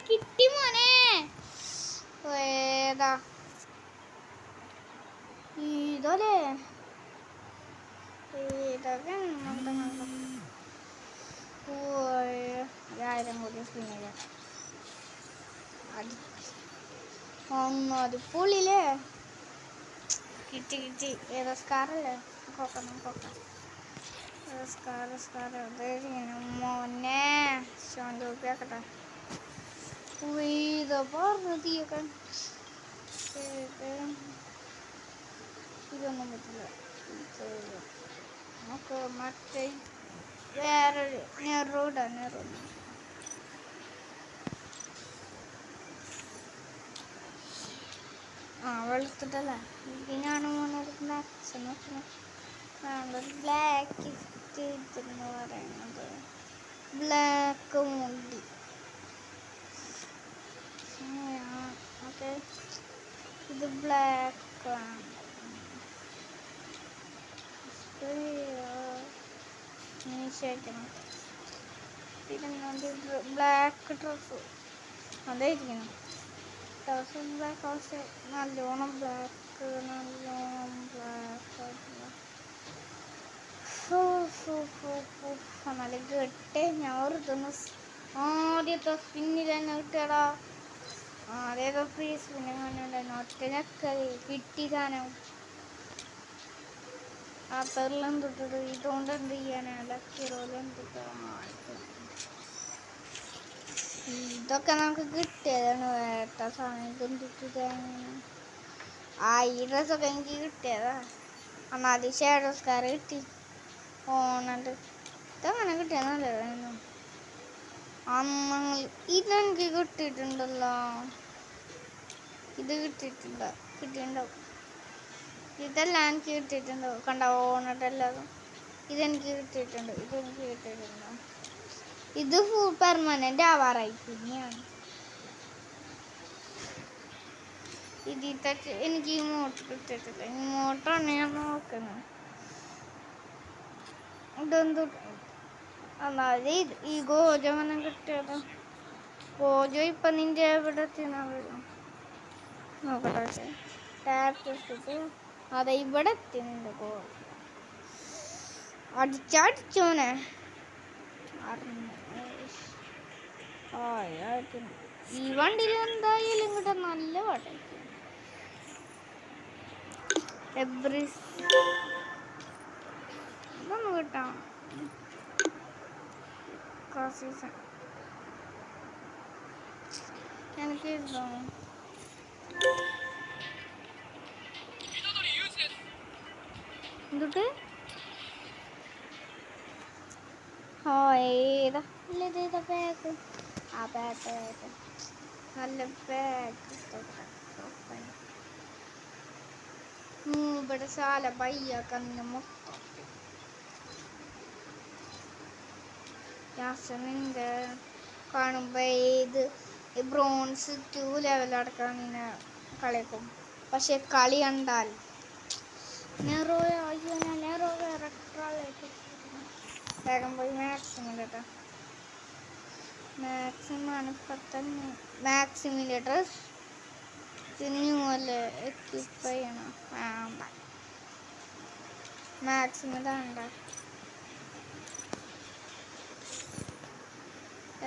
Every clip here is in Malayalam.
കിട്ടി മോനെ. ഏതാ ഇതല്ലേ ഇതൊക്കെ 1000 കൂടി സ്പിന്നില്ല. അത് പൊളിയില്ലേ. കിട്ടി ഏതാ സ്കാറല്ലേ? സ്കാർ മോനെ ഷോൻ്റെ ഇത് പറഞ്ഞു തീയൊക്കെ. ഇതൊന്നും പറ്റില്ല. നമുക്ക് മറ്റേ വേറൊരു നെറൂടാ. വെളുത്തിട്ടല്ലേ ഇതിനാണ് മോനെ ബ്ലാക്ക് ഗിഫ്റ്റ് എന്ന് പറയുന്നത്. ബ്ലാക്ക് മുടി. ഓക്കെ, ഇത് ബ്ലാക്ക് ആണ്. ബ്ലാക്ക് ഡ്രസ്സ് അതായിരിക്കണം. ബ്ലാക്ക് നല്ലോണം ബ്ലാക്ക് നല്ല കിട്ടേ. ഞാൻ ഓർത്തുന്നു ആദ്യത്തെ സ്പിന്നിൽ തന്നെ കിട്ടിയടാ. ആദ്യത്തെ ഫ്രീ സ്പിന്നുണ്ടായിരുന്നു. ഒറ്റ ഞെക്കല് കിട്ടി സാധനം. അതെല്ലാം തൊട്ടിട്ട് ഇതുകൊണ്ട് എന്ത് ചെയ്യാനാ? ലക്കിറോലും ഇതൊക്കെ നമുക്ക് കിട്ടിയതാണ്. വേട്ട സാധനം ഇതും തൊട്ടിട്ടാണ്. ഈ ഡ്രസ്സൊക്കെ എനിക്ക് കിട്ടിയതാ. എന്നാലും ഷേഡോസ്കാർ കിട്ടി. ഓണുണ്ട്. ഇതങ്ങനെ കിട്ടിയെന്നല്ലോ. അന്ന് ഇതെനിക്ക് കിട്ടിയിട്ടുണ്ടല്ലോ. ഇത് കിട്ടിയിട്ടുണ്ടാവും. ഇതെല്ലാം എനിക്ക് കിട്ടിയിട്ടുണ്ടാവും. കണ്ട ഓണിട്ടല്ലാതും ഇതെനിക്ക് കിട്ടിയിട്ടുണ്ട്. ഇത് ഫുൾ പെർമനന്റ് ആവാറായി. പിന്നെയാണ് ഇതിത്തെ എനിക്ക് ഇമോട്ട് കിട്ടിയിട്ടില്ല. ഇമോട്ടാണ് ഞാൻ നോക്കുന്നത്. ഇതെന്തു എന്നാലും ഈ ഗോജോ മനം കിട്ടിയത്. ഗോജോ ഇപ്പൊ നിന്റെ എവിടെ എത്തിയെന്നാ നോക്കട്ടെ. ടാപ്പ് അതെ ഇവിടെ എത്തിയുന്നുണ്ട്. ഗോജോ അടിച്ചോനെ. ഈ വണ്ടിയിൽ എന്തായാലും കിട്ടാ നല്ല പാട്ടായിരിക്കും. ഇതൊന്നും കിട്ടാം. എനിക്ക് എന്തുട്ട് ഏതാ ഇല്ല ബാഗ്. ആ ബാഗ് നല്ല ബാഗ്. ഇവിടെ ശാല പയ്യാക്കന്ന് മൊത്തം യാസമിൻ്റെ കാണുമ്പോ ഇത് ബ്രോൺസ് 2 ലെവൽ അടക്കാൻ ഇങ്ങനെ കളിക്കും. പക്ഷെ കളി കണ്ടാൽ നെറോ വേഗം പോയി മാക്സിമാണ് ഇപ്പത്തന്നെ. മാക്സിമിലേറ്റർ ന്യൂല്ലേ എക്യൂപ്പ് ചെയ്യണം. വേണ്ട മാക്സിമിതാണ്ട.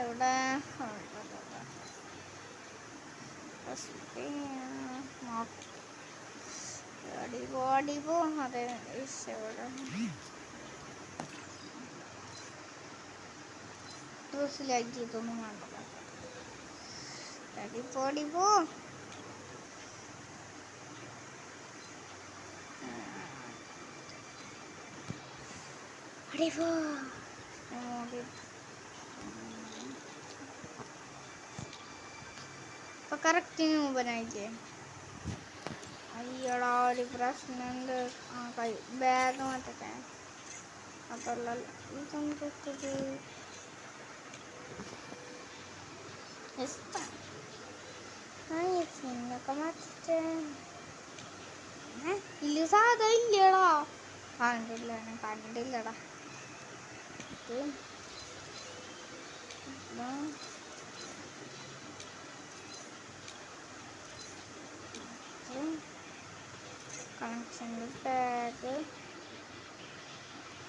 എവിടെ ബോഡി അതെ ഡ്രസ്സിലാക്കി ഇതൊന്നും വേണ്ട. ബോഡി ഇപ്പൊ കറക്റ്റ് മുമ്പനായിക്കേ. അയ്യടാ ഒരു പ്രശ്നമുണ്ട്. ബാഗ് മാറ്റട്ടെ. അതല്ല ഇതൊന്നും തെറ്റത്. ഒക്കെ മാറ്റേ. ഇല്ല സാധാ ഇല്ലടാ. കണ്ടില്ലടാ. സിംഗിൾ ബാഗ്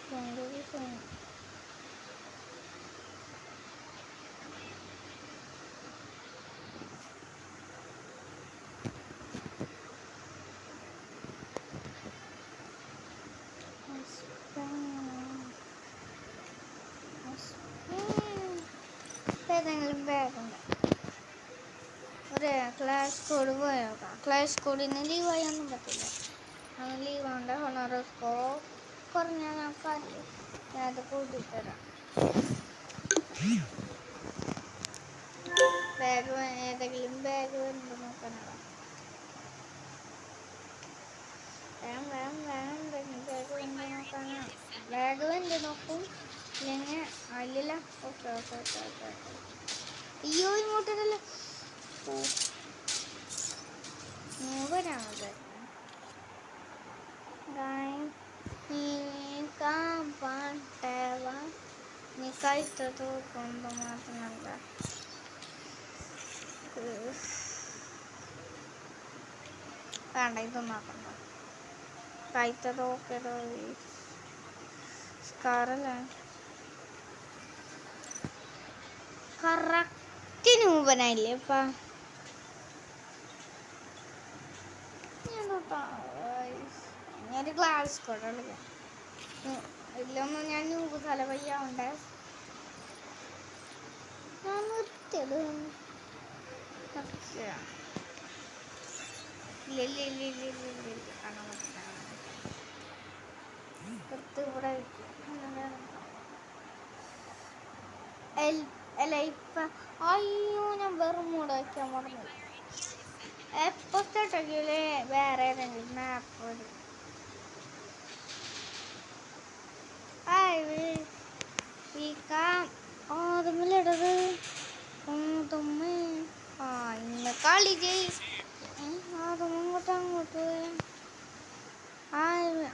സിംഗിൾ ഏതെങ്കിലും ബാഗുണ്ട്. ഒരു ക്ലാസ് കോഡ് പോയി നോക്കാം. ക്ലാസ് കോഡിന് ലീവ് ചെയ്യാനൊന്നും പറ്റില്ല. അങ്ങനെ ലീവ് ഉണ്ട്. ഹൊണറസ്കോ കുറഞ്ഞാൽ നോക്കാറില്ല. ഞാനത് കൂട്ടിത്തരാം. ബാഗ് ഏതെങ്കിലും ബാഗ് വരുന്നുണ്ടോ നോക്കാനാണ്. വേഗം വേഗം വേഗം ബാഗ് വരുന്നുണ്ടോ നോക്കാനാണ്. ബാഗ് വരുന്നുണ്ട് നോക്കും. ഇല്ലെങ്കിൽ അല്ലല്ല. Okay okay okay okay okay. അയ്യോ ഇങ്ങോട്ടല്ലേ. ഓ വരാമത് നീ കഴിച്ചത് കൊണ്ട് മാത്രമല്ല വേണ്ട ഇതൊന്നും ആക്കണ്ട. കഴിച്ചതൊക്കെ സ്കാറല്ലേ കറക്റ്റ് നൂപനായില്ലേ ഇപ്പ. ഞാനൊരു ഗ്ലാസ് കൊണ്ടല്ലേ ഇല്ലൊന്നും ഞാൻ നൂപ് തല വയ്യാവുണ്ടേ. ഞാൻ നിർത്തിയത് ഇവിടെ അല്ല ഇപ്പൊ അയ്യോ ഞാൻ വെറും മൂട് വയ്ക്കാൻ പറഞ്ഞു. എപ്പോ സ്റ്റാർട്ടാക്കിയല്ലേ വേറെ ഏതെങ്കിലും മാപ്പ് വരും. അതുമില്ലടത് തുമ്മ ആ ഇന്ന് കളി ചെയ് അതും അങ്ങോട്ട് അങ്ങോട്ട്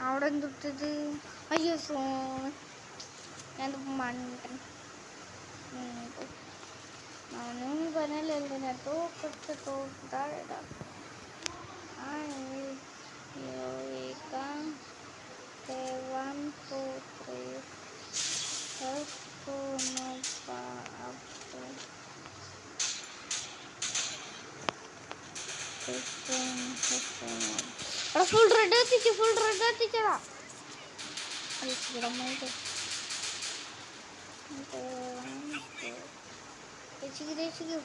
അവിടെ എന്തിട്ടത്. അയ്യോ ഫോൺ ഞാൻ മണ്ടൻ ഞാനും പറഞ്ഞല്ലോ ഞാൻ തോക്കിട്ട് തോക്കിട്ടാ. One, two, three. Full red എത്തിച്ചതാ.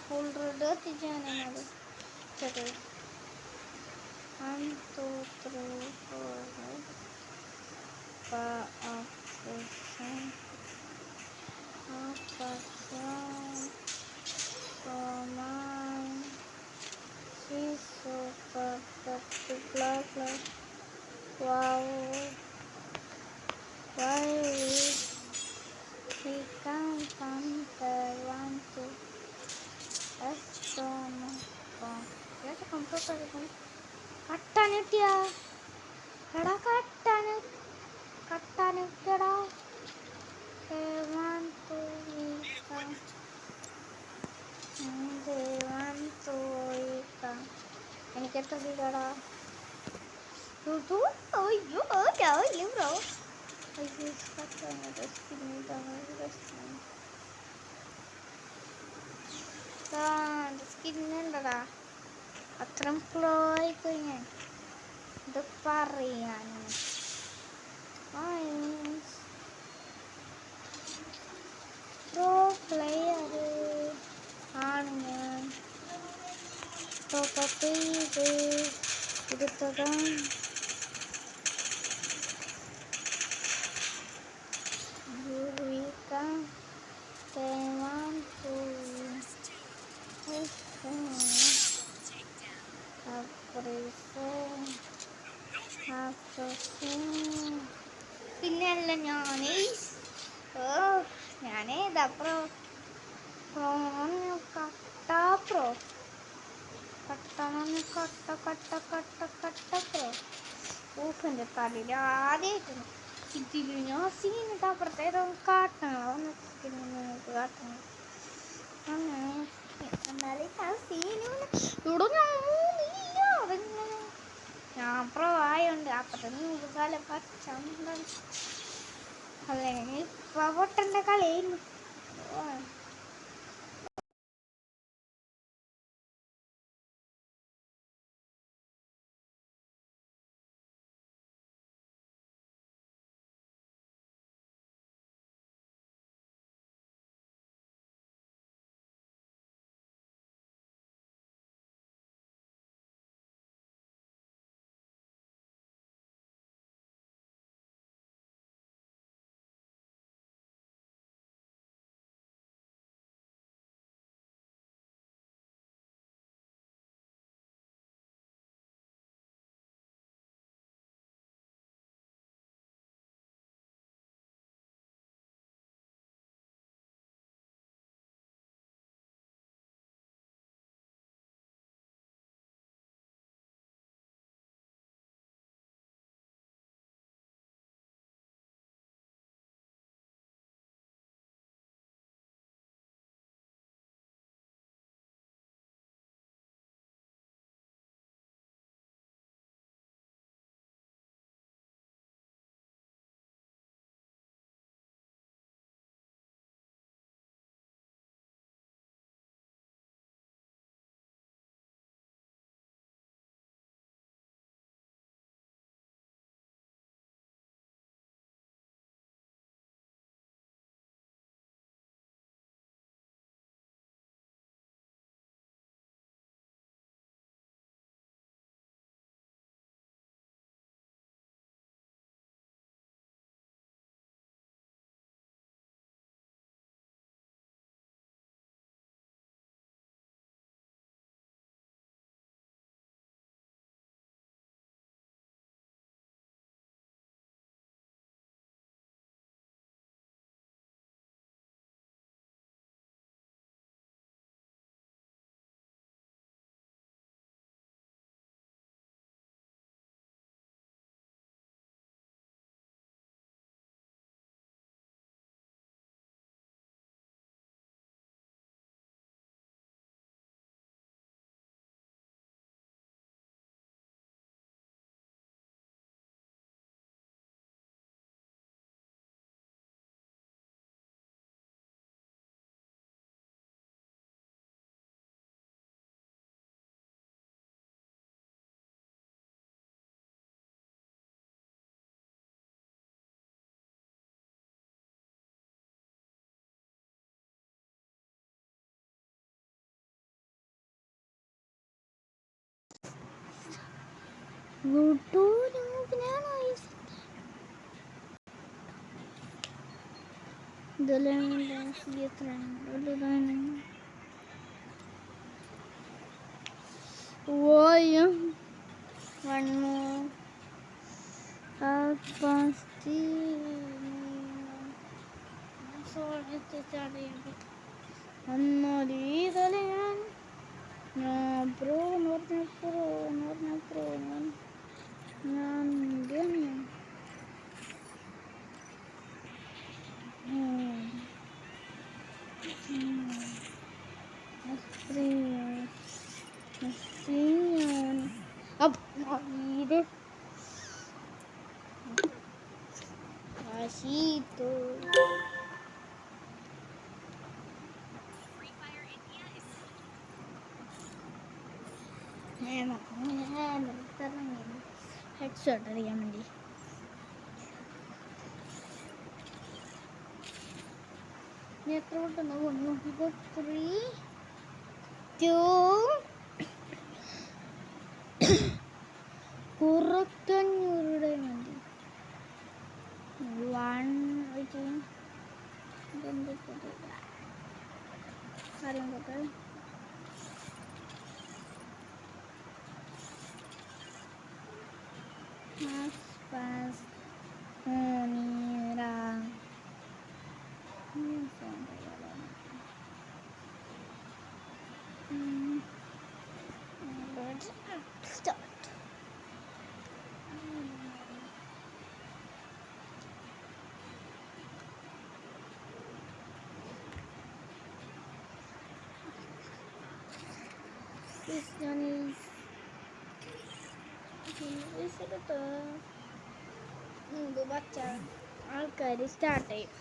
ഫുൾ റെഡ് എത്തിച്ചാണ്. 1, 2, 3, 4, 5, 6, 7, 8, 9, 10. Wow. Why we can't find the 1, 2. കട്ടാനിട്ടിയാ എടാ കട്ടാനിട്ടടാ. എനിക്കെത്ര ചെയ്തടാ. അയ്യോ രാവിലെ ബ്രോ സ്കിന്നുണ്ടടാ. അത്രയും ഫ്ലോ ആയിപ്പോയി ഞാൻ ഇത് പറയാനും. പ്രോ പ്ലെയർ ആണ് ഞാൻ. ടോപ്പ് ചെയ്ത് എടുത്തതാണ്. പിന്നെയല്ല ഞാനേതാ പ്രോ കട്ടാ പ്രോ കട്ട പ്രോ ഊഫിൻ്റെ തലയിൽ ആദ്യമായിട്ടാണ് ഇതിൽ ഞാൻ സീനിട്ട് അപ്പുറത്തേതോ കാട്ടണോ നിങ്ങൾക്ക് കാട്ടണം. എന്നാലേ ആ സീനില്ല അതെങ്ങനെ ഞാൻ പ്രോ ആയോണ്ട് അപ്പത്തെ 100 കാലം പച്ച അല്ലെങ്കിൽ ഇപ്പൊ പൊട്ടന്റെ കളിയായിരുന്നു. One more. Pasti. Soalnya cari di kalian. Bro, nornya pro. Gini. Astrian. Ini. Asito. Headshot അറിയാൻ വേണ്ടി എത്ര പെട്ടെന്ന് കൊണ്ടു 3 2 കുറക്കഞ്ഞൂരുടെ വേണ്ടി 1 അറിയാൻ pas menirang start. This one is വിസെടുത്ത് മുമ്പ് പച്ച ആൾക്കാർ സ്റ്റാർട്ട് ചെയ്യും.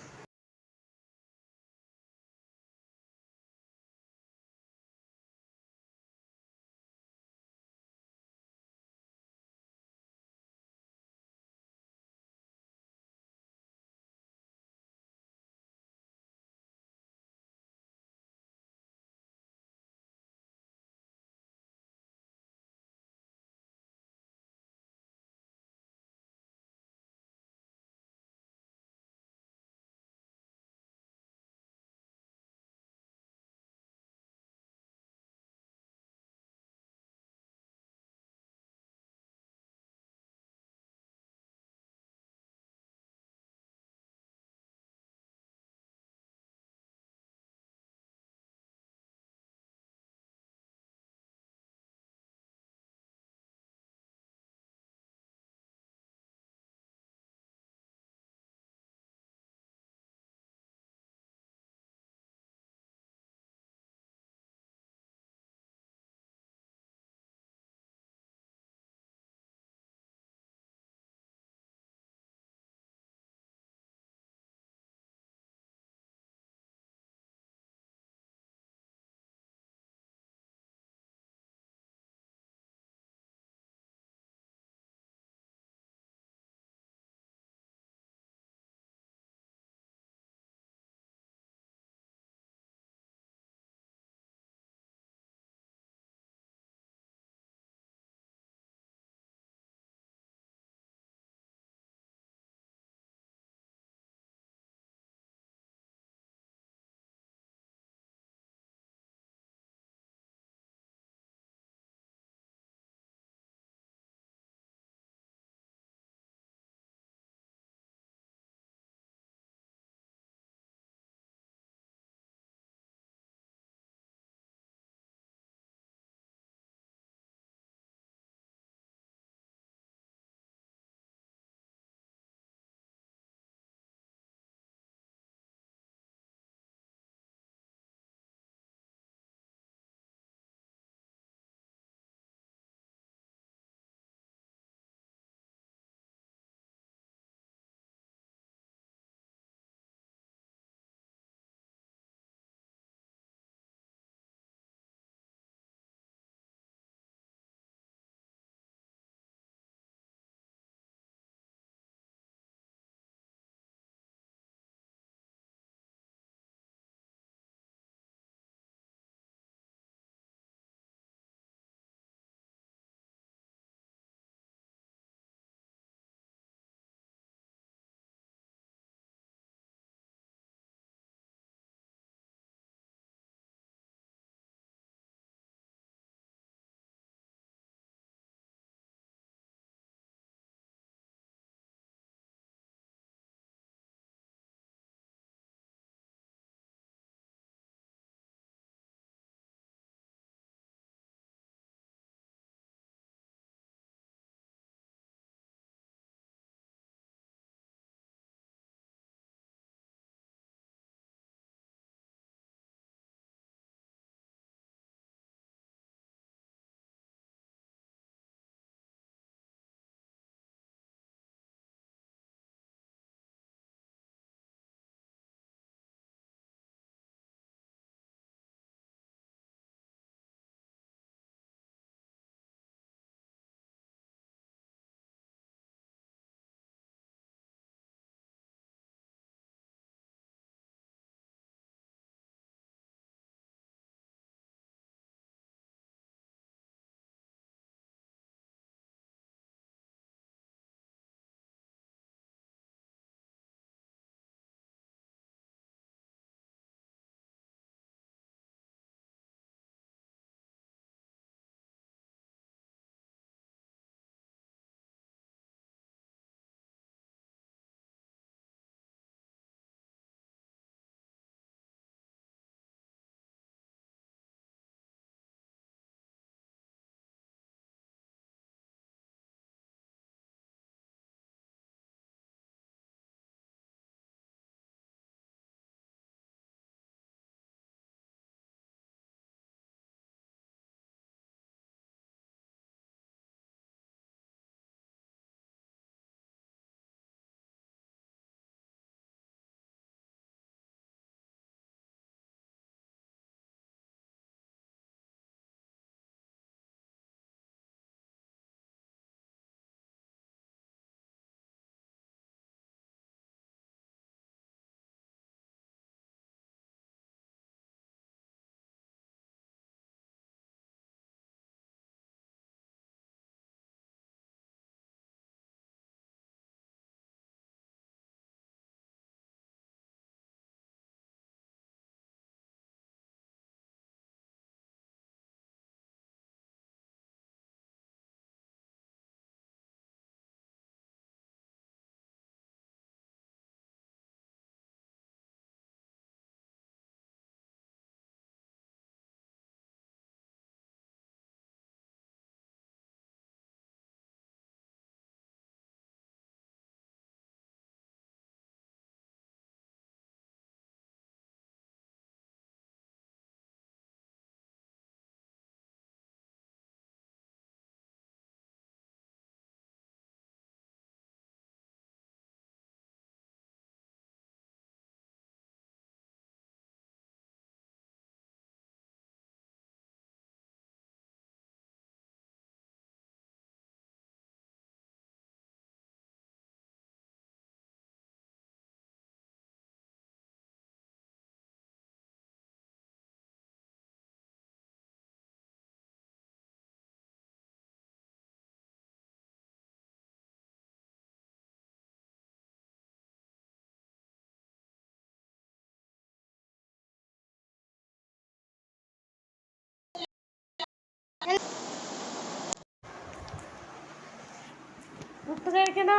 പുട്ട് കഴിക്കണോ?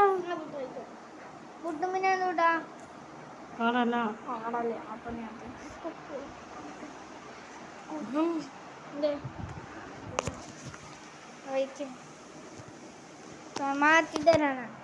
പുട്ടും പിന്നെ ഇടാ ആണല്ലോ. ആടല്ലേ അപ്പം ഞാൻ മാറ്റി തരാനാണ്.